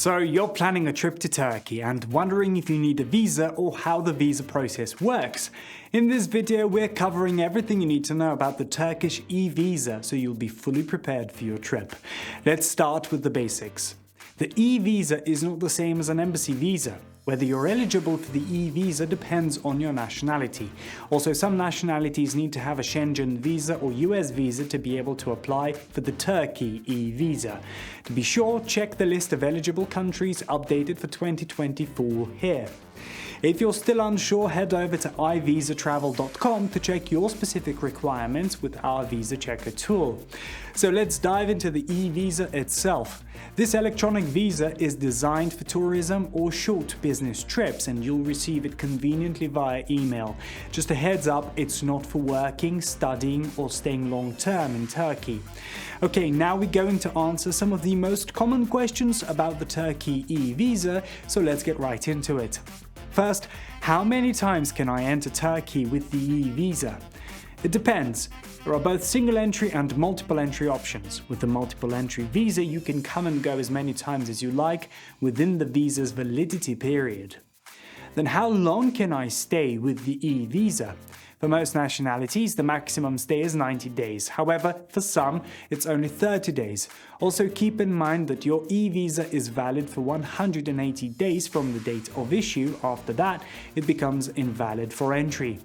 So you're planning a trip to Turkey and wondering if you need a visa or how the visa process works. In this video we're covering everything you need to know about the Turkish e-visa so you'll be fully prepared for your trip. Let's start with the basics. The e-visa is not the same as an embassy visa. Whether you're eligible for the e-visa depends on your nationality. Also, some nationalities need to have a Schengen visa or US visa to be able to apply for the Turkey e-visa. To be sure, check the list of eligible countries updated for 2024 here. If you're still unsure, head over to iVisatravel.com to check your specific requirements with our visa checker tool. So let's dive into the e-visa itself. This electronic visa is designed for tourism or short business trips, and you'll receive it conveniently via email. Just a heads up, it's not for working, studying or staying long term in Turkey. Okay, now we're going to answer some of the most common questions about the Turkey e-visa, so let's get right into it. First, how many times can I enter Turkey with the e-visa? It depends. There are both single entry and multiple entry options. With the multiple entry visa, you can come and go as many times as you like within the visa's validity period. Then how long can I stay with the e-visa? For most nationalities, the maximum stay is 90 days. However, for some, it's only 30 days. Also keep in mind that your e-visa is valid for 180 days from the date of issue. After that, it becomes invalid for entry.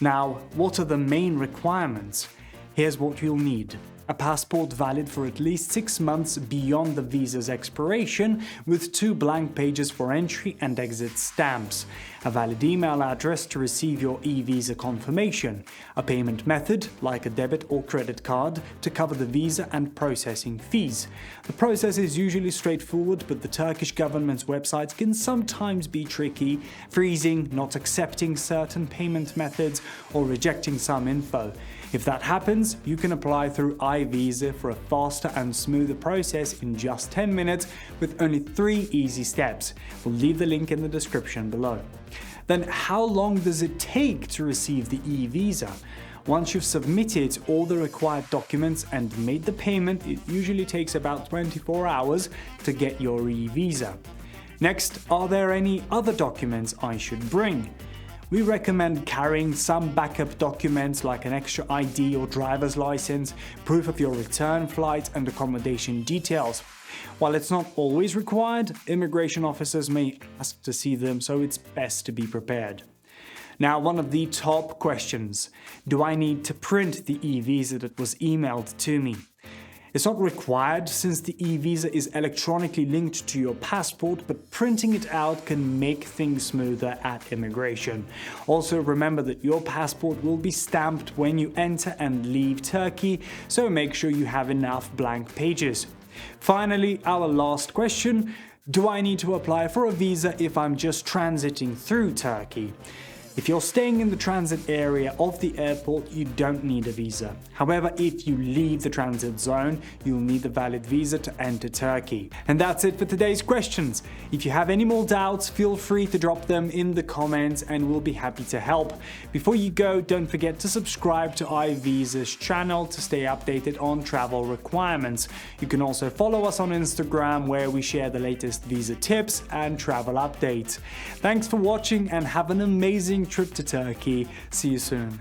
Now, what are the main requirements? Here's what you'll need. A passport valid for at least 6 months beyond the visa's expiration, with 2 blank pages for entry and exit stamps. A valid email address to receive your e-visa confirmation. A payment method, like a debit or credit card, to cover the visa and processing fees. The process is usually straightforward, but the Turkish government's website can sometimes be tricky, freezing, not accepting certain payment methods, or rejecting some info. If that happens, you can apply through iVisa for a faster and smoother process in just 10 minutes with only 3 easy steps. We'll leave the link in the description below. Then how long does it take to receive the e-visa? Once you've submitted all the required documents and made the payment, it usually takes about 24 hours to get your e-visa. Next, are there any other documents I should bring? We recommend carrying some backup documents like an extra ID or driver's license, proof of your return flight and accommodation details. While it's not always required, immigration officers may ask to see them, so it's best to be prepared. Now, one of the top questions: do I need to print the e-visa that was emailed to me? It's not required since the e-visa is electronically linked to your passport, but printing it out can make things smoother at immigration. Also, remember that your passport will be stamped when you enter and leave Turkey, so make sure you have enough blank pages. Finally, our last question: do I need to apply for a visa if I'm just transiting through Turkey? If you're staying in the transit area of the airport, you don't need a visa. However, if you leave the transit zone, you'll need a valid visa to enter Turkey. And that's it for today's questions. If you have any more doubts, feel free to drop them in the comments and we'll be happy to help. Before you go, don't forget to subscribe to iVisa's channel to stay updated on travel requirements. You can also follow us on Instagram, where we share the latest visa tips and travel updates. Thanks for watching and have an amazing trip to Turkey. See you soon.